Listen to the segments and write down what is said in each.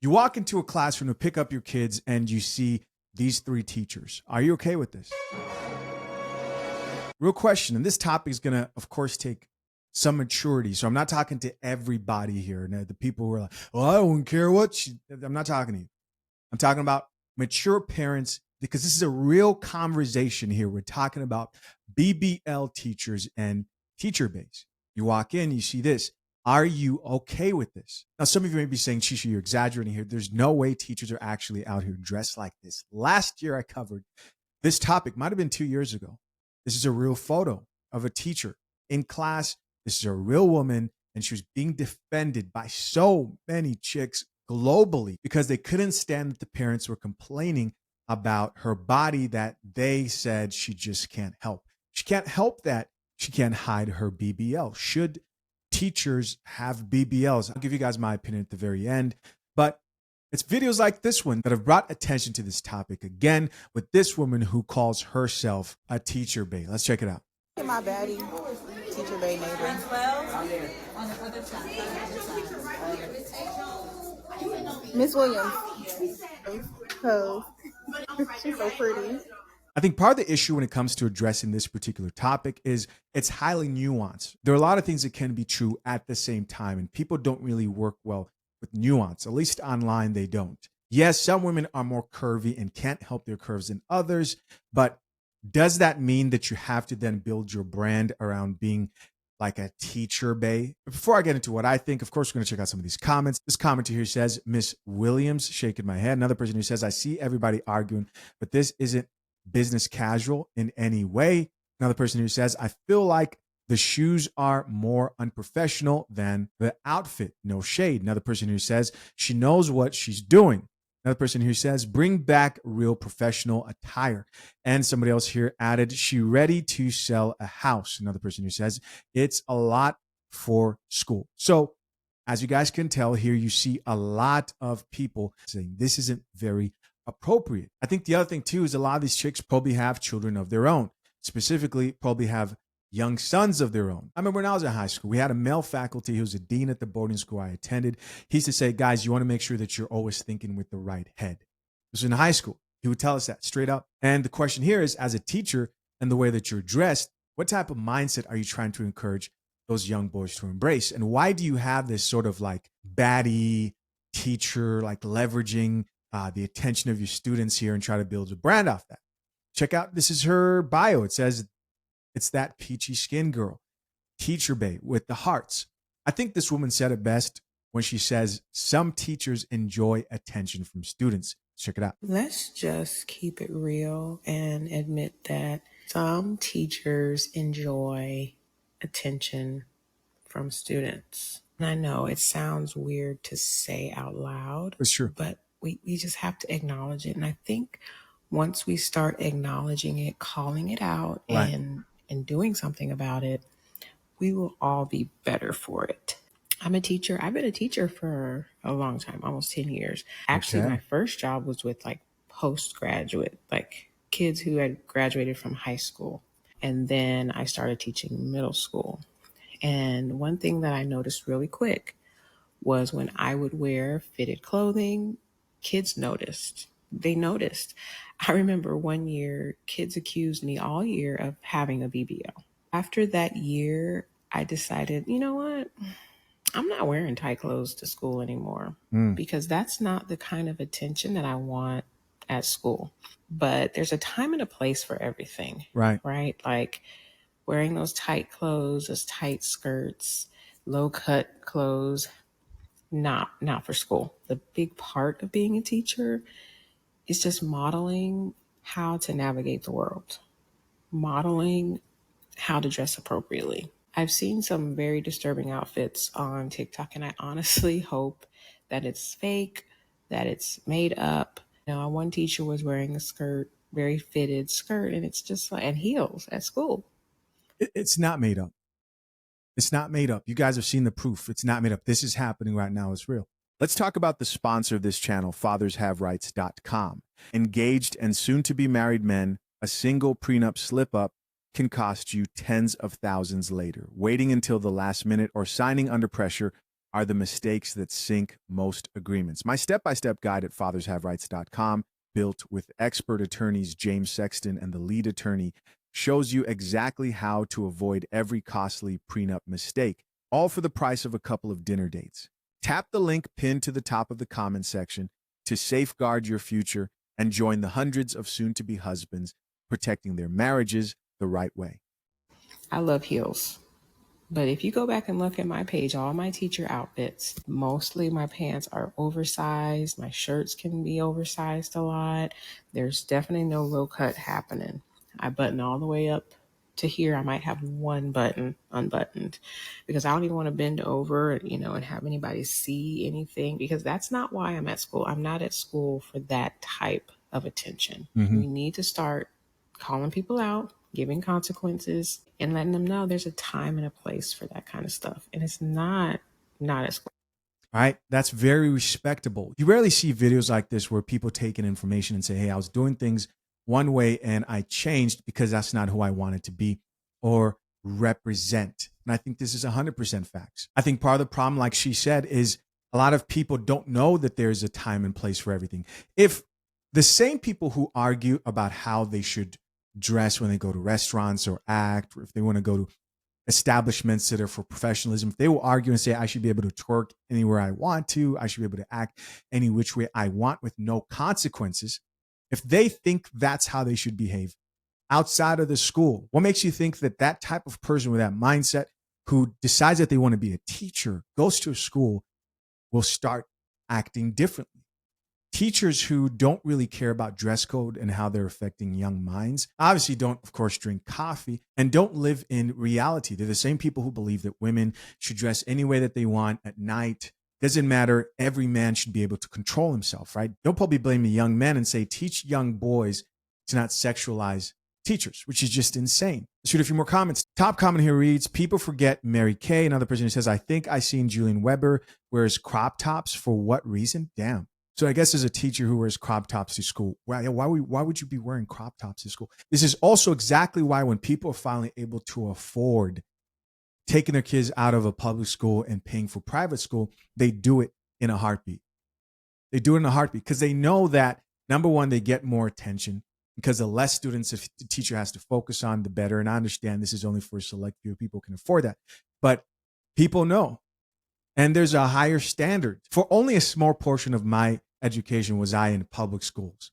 You walk into a classroom to pick up your kids and you see these three teachers. Are you okay with this? Real question. And this topic is going to, of course, take some maturity. So I'm not talking to everybody here. And the people who are like, well, I don't care what I'm not talking to you. I'm talking about mature parents, because this is a real conversation here. We're talking about BBL teachers and teacher base. You walk in, you see this. Are you okay with this? Now, some of you may be saying, Shisha, you're exaggerating here. There's no way teachers are actually out here dressed like this. Last year, I covered this topic, might have been 2 years ago. This is a real photo of a teacher in class. This is a real woman, and she was being defended by so many chicks globally because they couldn't stand that the parents were complaining about her body that they said she just can't help. She can't help that. She can't hide her BBL. Should teachers have BBLs? I'll give you guys my opinion at the very end, but it's videos like this one that have brought attention to this topic again with this woman who calls herself a teacher bae. Let's check it out. My baddie, teacher bae neighbor. Miss Williams. Oh, she's so pretty. I think part of the issue when it comes to addressing this particular topic is it's highly nuanced. There are a lot of things that can be true at the same time, and people don't really work well with nuance. At least online, they don't. Yes, some women are more curvy and can't help their curves than others, but does that mean that you have to then build your brand around being like a teacher bae? Before I get into what I think, of course, we're going to check out some of these comments. This commenter here says, Miss Williams, shaking my head. Another person who says, I see everybody arguing, but this isn't business casual in any way. Another person who says, I feel like the shoes are more unprofessional than the outfit. No shade. Another person who says she knows what she's doing. Another person who says, bring back real professional attire. And somebody else here added, she ready to sell a house. Another person who says, it's a lot for school. So as you guys can tell here, you see a lot of people saying this isn't very appropriate. I think the other thing too is a lot of these chicks probably have children of their own, specifically probably have young sons of their own. I remember when I was in high school, we had a male faculty who was a dean at the boarding school I attended. He used to say, guys, you want to make sure that you're always thinking with the right head. This was in high school. He would tell us that straight up. And the question here is, as a teacher and the way that you're dressed, what type of mindset are you trying to encourage those young boys to embrace? And why do you have this sort of like baddie teacher, like leveraging the attention of your students here and try to build a brand off that? Check out, this is her bio. It says, it's that peachy skin girl, teacher bae with the hearts. I think this woman said it best when she says, some teachers enjoy attention from students. Check it out. Let's just keep it real and admit that some teachers enjoy attention from students. And I know it sounds weird to say out loud. It's true. But we just have to acknowledge it. And I think once we start acknowledging it, calling it out, right, and doing something about it, we will all be better for it. I'm a teacher. I've been a teacher for a long time, almost 10 years. Actually, my first job was with like postgraduate, like kids who had graduated from high school. And then I started teaching middle school. And one thing that I noticed really quick was when I would wear fitted clothing, kids noticed. They noticed. I remember one year, kids accused me all year of having a BBL. After that year, I decided, you know what? I'm not wearing tight clothes to school anymore because that's not the kind of attention that I want at school. But there's a time and a place for everything. Right. Like wearing those tight clothes, those tight skirts, low cut clothes, not for school. The big part of being a teacher is just modeling how to navigate the world, modeling how to dress appropriately. I've seen some very disturbing outfits on TikTok, and I honestly hope that it's fake, that it's made up. You know, one teacher was wearing a skirt, very fitted skirt, and it's just like, and heels at school. It's not made up. It's not made up. You guys have seen the proof. It's not made up. This is happening right now. It's real. Let's talk about the sponsor of this channel, fathershaverights.com. Engaged and soon to be married men, a single prenup slip up can cost you tens of thousands later. Waiting until the last minute or signing under pressure are the mistakes that sink most agreements. My step-by-step guide at fathershaverights.com, built with expert attorneys James Sexton and the lead attorney, shows you exactly how to avoid every costly prenup mistake, all for the price of a couple of dinner dates. Tap the link pinned to the top of the comment section to safeguard your future and join the hundreds of soon-to-be husbands protecting their marriages the right way. I love heels. But if you go back and look at my page, all my teacher outfits, mostly my pants are oversized. My shirts can be oversized a lot. There's definitely no low cut happening. I button all the way up to here. I might have one button unbuttoned because I don't even want to bend over, and have anybody see anything, because that's not why I'm at school. I'm not at school for that type of attention. We need to start calling people out, giving consequences, and letting them know there's a time and a place for that kind of stuff. And it's not at school. All right. That's very respectable. You rarely see videos like this where people take in information and say, hey, I was doing things one way and I changed because that's not who I wanted to be or represent. And I think this is 100% facts. I think part of the problem, like she said, is a lot of people don't know that there's a time and place for everything. If the same people who argue about how they should dress when they go to restaurants or act, or if they want to go to establishments that are for professionalism, if they will argue and say, I should be able to twerk anywhere I want to, I should be able to act any which way I want with no consequences, if they think that's how they should behave outside of the school, what makes you think that that type of person with that mindset who decides that they want to be a teacher, goes to a school, will start acting differently? Teachers who don't really care about dress code and how they're affecting young minds obviously don't, of course, drink coffee and don't live in reality. They're the same people who believe that women should dress any way that they want at night. Doesn't matter. Every man should be able to control himself, right? Don't probably blame the young men and say, teach young boys to not sexualize teachers, which is just insane. Let's read a few more comments. Top comment here reads, people forget Mary Kay. Another person who says, I think I seen Julian Weber wears crop tops. For what reason? Damn. So I guess as a teacher who wears crop tops to school, why would you be wearing crop tops to school? This is also exactly why when people are finally able to afford taking their kids out of a public school and paying for private school, they do it in a heartbeat. They do it in a heartbeat because they know that, number one, they get more attention because the less students the teacher has to focus on, the better. And I understand this is only for a select few people who can afford that. But people know. And there's a higher standard. For only a small portion of my education was I in public schools.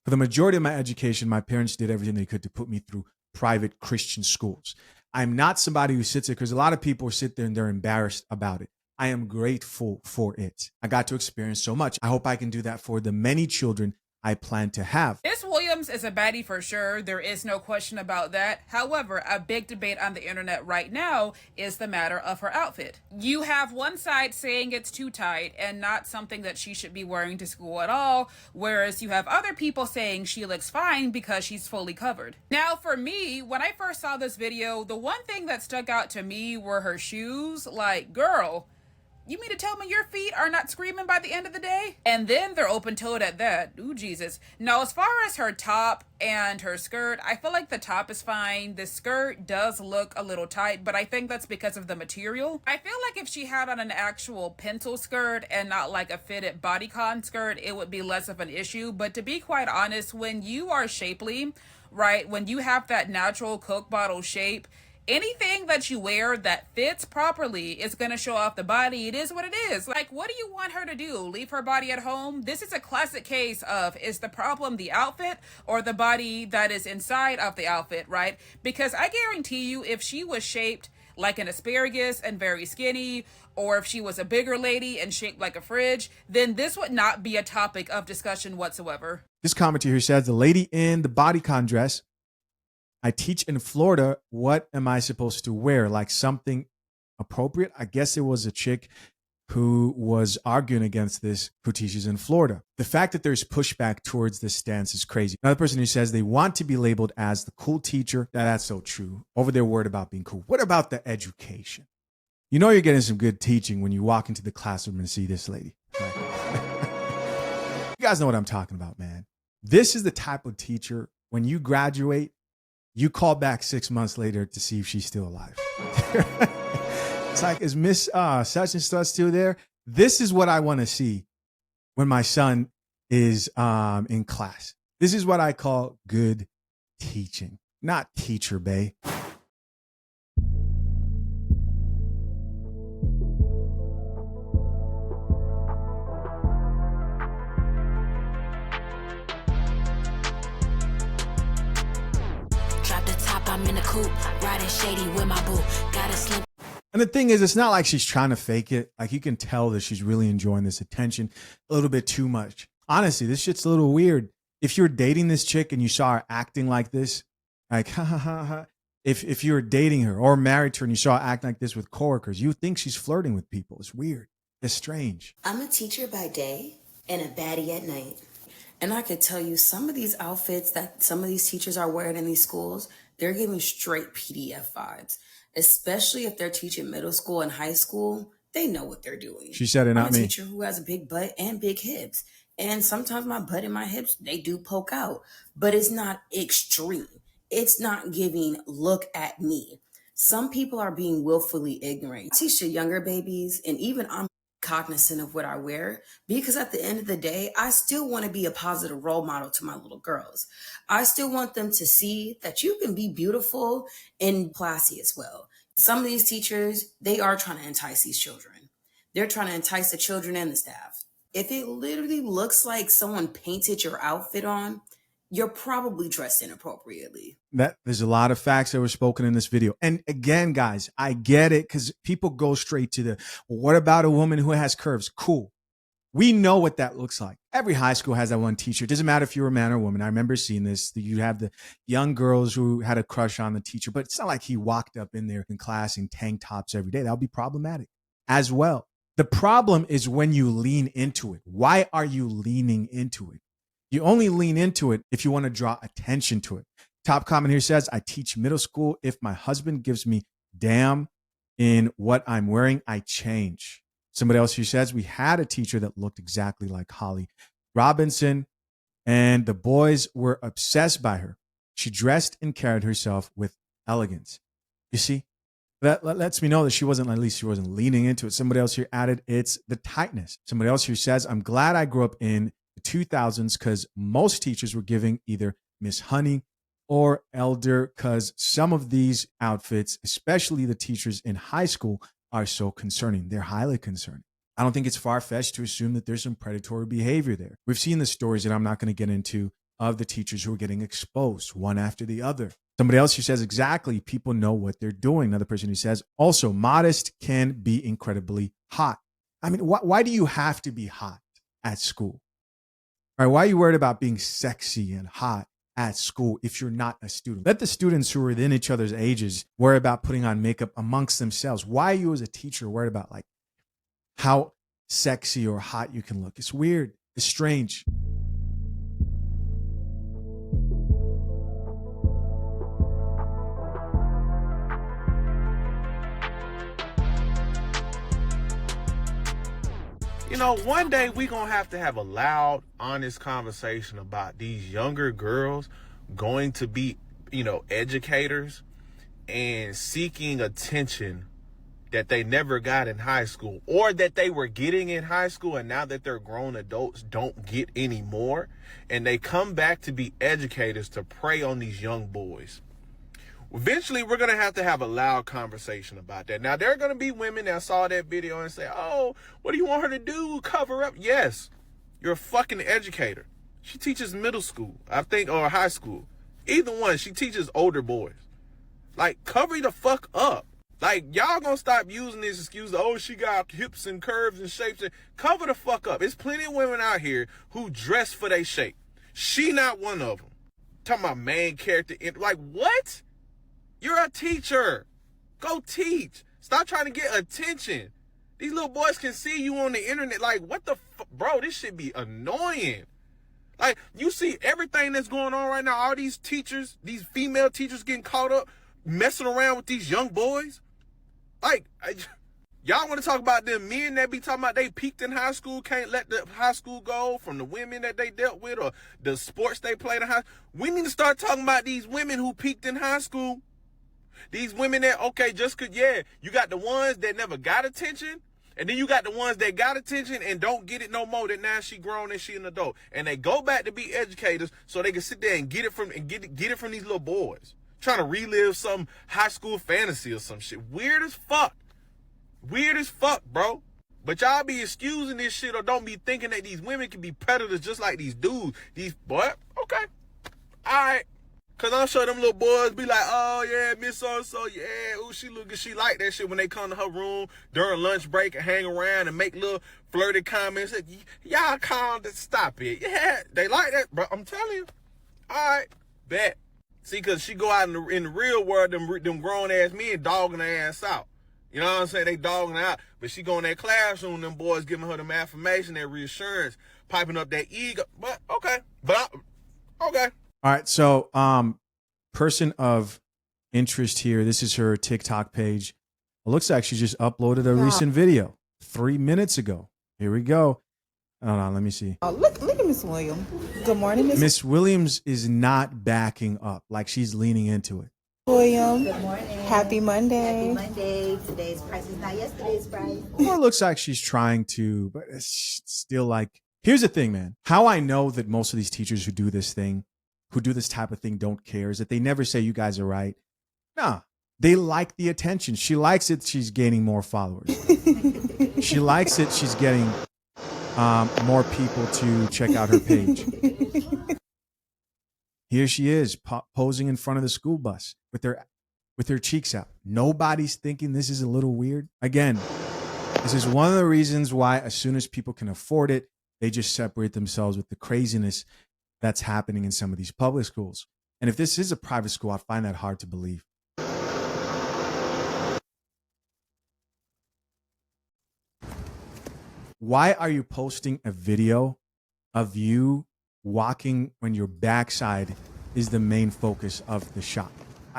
For the majority of my education, my parents did everything they could to put me through private Christian schools. I'm not somebody who sits there, because a lot of people sit there and they're embarrassed about it. I am grateful for it. I got to experience so much. I hope I can do that for the many children I plan to have. Miss Williams is a baddie for sure. There is no question about that. However, a big debate on the internet right now is the matter of her outfit. You have one side saying it's too tight and not something that she should be wearing to school at all, whereas you have other people saying she looks fine because she's fully covered. Now, for me, when I first saw this video, the one thing that stuck out to me were her shoes. Like, girl, you mean to tell me your feet are not screaming by the end of the day? And then they're open-toed at that. Ooh, Jesus. Now, as far as her top and her skirt, I feel like the top is fine. The skirt does look a little tight, but I think that's because of the material. I feel like if she had on an actual pencil skirt and not like a fitted bodycon skirt, it would be less of an issue. But to be quite honest, when you are shapely, right, when you have that natural Coke bottle shape, anything that you wear that fits properly is going to show off the body. It is what it is. Like, what do you want her to do? Leave her body at home? This is a classic case of, is the problem the outfit or the body that is inside of the outfit, right? Because I guarantee you, if she was shaped like an asparagus and very skinny, or if she was a bigger lady and shaped like a fridge, then this would not be a topic of discussion whatsoever. This commenter here says, the lady in the bodycon dress, I teach in Florida. What am I supposed to wear? Like something appropriate? I guess it was a chick who was arguing against this who teaches in Florida. The fact that there's pushback towards this stance is crazy. Another person who says they want to be labeled as the cool teacher. That's so true. Over their word about being cool. What about the education? You know you're getting some good teaching when you walk into the classroom and see this lady. Right? You guys know what I'm talking about, man. This is the type of teacher, when you graduate, you call back 6 months later to see if she's still alive. It's like, is Miss such and such still there? This is what I want to see when my son is in class. This is what I call good teaching, not teacher bay. Drop the top, I'm in the coupe, riding shady with my boo. Got a slim. And the thing is, it's not like she's trying to fake it. Like, you can tell that she's really enjoying this attention a little bit too much. Honestly, this shit's a little weird. If you're dating this chick and you saw her acting like this, like, ha ha ha ha. If you're dating her or married to her and you saw her act like this with coworkers, you think she's flirting with people. It's weird. It's strange. I'm a teacher by day and a baddie at night. And I could tell you some of these outfits that some of these teachers are wearing in these schools, they're giving straight PDF vibes, especially if they're teaching middle school and high school. They know what they're doing. She said it, not me. I'm a teacher who has a big butt and big hips. And sometimes my butt and my hips, they do poke out, but it's not extreme. It's not giving, look at me. Some people are being willfully ignorant. I teach the younger babies, and even I'm cognizant of what I wear, because at the end of the day, I still want to be a positive role model to my little girls. I still want them to see that you can be beautiful and classy as well. Some of these teachers, they are trying to entice these children. They're trying to entice the children and the staff. If it literally looks like someone painted your outfit on, you're probably dressed inappropriately. There's a lot of facts that were spoken in this video. And again, guys, I get it, because people go straight to well, what about a woman who has curves? Cool. We know what that looks like. Every high school has that one teacher. It doesn't matter if you're a man or a woman. I remember seeing this. You have the young girls who had a crush on the teacher, but it's not like he walked up in there in class in tank tops every day. That would be problematic as well. The problem is when you lean into it. Why are you leaning into it? You only lean into it if you want to draw attention to it. Top comment here says, I teach middle school. If my husband gives me damn in what I'm wearing, I change. Somebody else here says, we had a teacher that looked exactly like Holly Robinson, and the boys were obsessed by her. She dressed and carried herself with elegance. You see, that lets me know that she wasn't leaning into it. Somebody else here added, it's the tightness. Somebody else here says, I'm glad I grew up in 2000s, because most teachers were giving either Miss Honey or Elder, because some of these outfits, especially the teachers in high school, are so concerning. They're highly concerning. I don't think it's far-fetched to assume that there's some predatory behavior there. We've seen the stories that I'm not going to get into of the teachers who are getting exposed one after the other. Somebody else who says, exactly, people know what they're doing. Another person who says, also, modest can be incredibly hot. I mean, why do you have to be hot at school? All right, why are you worried about being sexy and hot at school if you're not a student? Let the students who are within each other's ages worry about putting on makeup amongst themselves. Why are you as a teacher worried about like how sexy or hot you can look? It's weird. It's strange. You know, one day we gonna have to have a loud, honest conversation about these younger girls going to be, educators and seeking attention that they never got in high school, or that they were getting in high school and now that they're grown adults don't get anymore, and they come back to be educators to prey on these young boys. Eventually, we're going to have a loud conversation about that. Now, there are going to be women that saw that video and say, oh, what do you want her to do? Cover up? Yes, you're a fucking educator. She teaches middle school, I think, or high school. Either one, she teaches older boys. Like, cover the fuck up. Like, y'all gonna stop using this excuse, oh, she got hips and curves and shapes. Cover the fuck up. There's plenty of women out here who dress for their shape. She not one of them. Talking about main character. Like, what? You're a teacher. Go teach. Stop trying to get attention. These little boys can see you on the internet. Like, what the bro, this should be annoying. Like, you see everything that's going on right now. All these teachers, these female teachers getting caught up, messing around with these young boys. Like, y'all want to talk about them men that be talking about they peaked in high school, can't let the high school go, from the women that they dealt with or the sports they played in high school. We need to start talking about these women who peaked in high school. These women that, okay, just could, yeah, you got the ones that never got attention, and then you got the ones that got attention and don't get it no more, that now she grown and she an adult. And they go back to be educators so they can sit there and get it from these little boys. Trying to relive some high school fantasy or some shit. Weird as fuck. Weird as fuck, bro. But y'all be excusing this shit or don't be thinking that these women can be predators just like these dudes. These, boy, okay. Alright. Cause I'm sure them little boys be like, oh yeah, Miss So-and-so, yeah, ooh, she look good, she like that shit when they come to her room during lunch break and hang around and make little flirty comments. Y'all calm, stop it. Yeah, they like that, bro. I'm telling you. Alright, bet. See, cause she go out in the real world, them grown ass men dogging her ass out. You know what I'm saying? They dogging her out. But she go in that classroom, them boys giving her them affirmation, that reassurance, piping up that ego. But okay. Okay. All right. So, person of interest here. This is her TikTok page. It looks like she just uploaded a recent video 3 minutes ago. Here we go. Hold on. Let me see. Oh, look at Miss Williams. Good morning, Miss Williams is not backing up. Like she's leaning into it. Williams. Good morning. Happy Monday. Happy Monday. Today's price is not yesterday's price. Well, it looks like she's trying to, but it's still like, here's the thing, man. How I know that most of these teachers who do this type of thing don't care is that they never say you guys are right. Nah, they like the attention. She likes it. She's gaining more followers. She likes it. She's getting more people to check out her page. Here she is posing in front of the school bus with her cheeks out. Nobody's thinking this is a little weird. Again, this is one of the reasons why as soon as people can afford it, they just separate themselves with the craziness that's happening in some of these public schools. And if this is a private school, I find that hard to believe. Why are you posting a video of you walking when your backside is the main focus of the shot?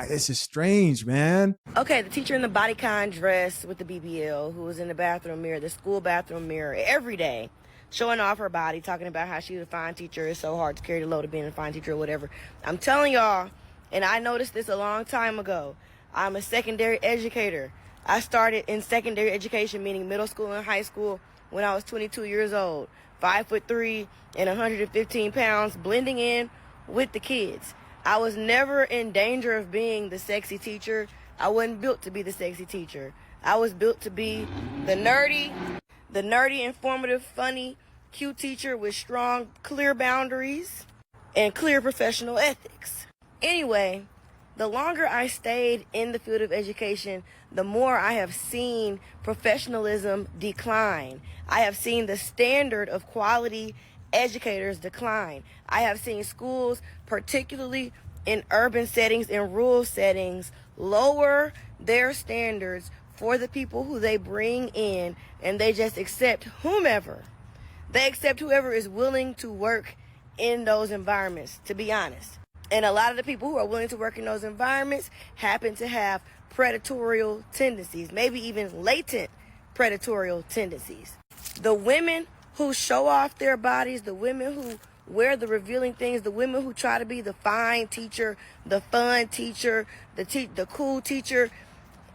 This is strange, man. Okay, the teacher in the bodycon dress with the BBL who was in the bathroom mirror, the school bathroom mirror, every day, showing off her body, talking about how she's a fine teacher. It's so hard to carry the load of being a fine teacher or whatever. I'm telling y'all, and I noticed this a long time ago, I'm a secondary educator. I started in secondary education, meaning middle school and high school, when I was 22 years old, 5'3" and 115 pounds, blending in with the kids. I was never in danger of being the sexy teacher. I wasn't built to be the sexy teacher. I was built to be the nerdy, informative, funny, cute teacher with strong, clear boundaries and clear professional ethics. Anyway, the longer I stayed in the field of education, the more I have seen professionalism decline. I have seen the standard of quality educators decline. I have seen schools, particularly in urban settings and rural settings, lower their standards for the people who they bring in, and they just accept whomever. They accept whoever is willing to work in those environments, to be honest. And a lot of the people who are willing to work in those environments happen to have predatorial tendencies, maybe even latent predatorial tendencies. The women who show off their bodies, the women who wear the revealing things, the women who try to be the fine teacher, the fun teacher, the cool teacher,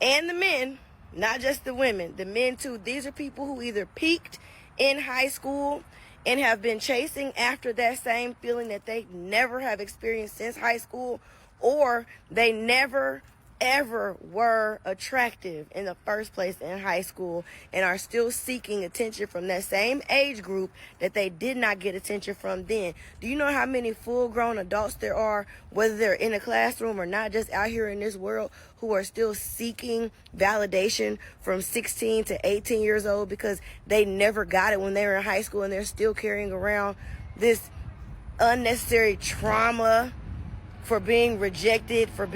and the men, not just the women, the men too. These are people who either peaked in high school and have been chasing after that same feeling that they never have experienced since high school, or they never ever were attractive in the first place in high school and are still seeking attention from that same age group that they did not get attention from then. Do you know how many full-grown adults there are, whether they're in a classroom or not, just out here in this world, who are still seeking validation from 16 to 18 years old because they never got it when they were in high school, and they're still carrying around this unnecessary trauma for being rejected, for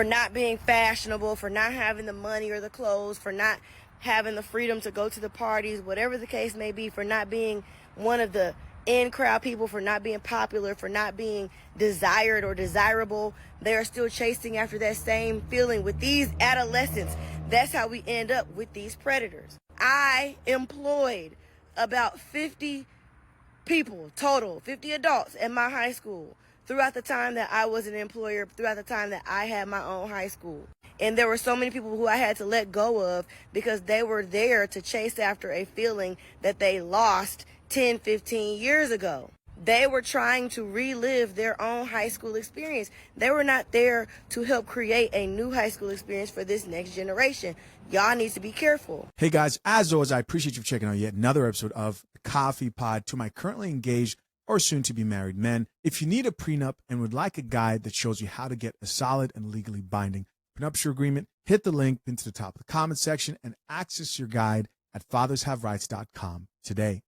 not being fashionable, for not having the money or the clothes, for not having the freedom to go to the parties, whatever the case may be, for not being one of the in-crowd people, for not being popular, for not being desired or desirable. They are still chasing after that same feeling with these adolescents. That's how we end up with these predators. I employed about 50 people total, 50 adults at my high school, throughout the time that I was an employer, throughout the time that I had my own high school. And there were so many people who I had to let go of because they were there to chase after a feeling that they lost 10, 15 years ago. They were trying to relive their own high school experience. They were not there to help create a new high school experience for this next generation. Y'all need to be careful. Hey guys, as always, I appreciate you for checking out yet another episode of the Coffee Pod. To my currently engaged or soon to be married men, if you need a prenup and would like a guide that shows you how to get a solid and legally binding prenuptial agreement, hit the link into the top of the comment section and access your guide at fathershaverights.com today.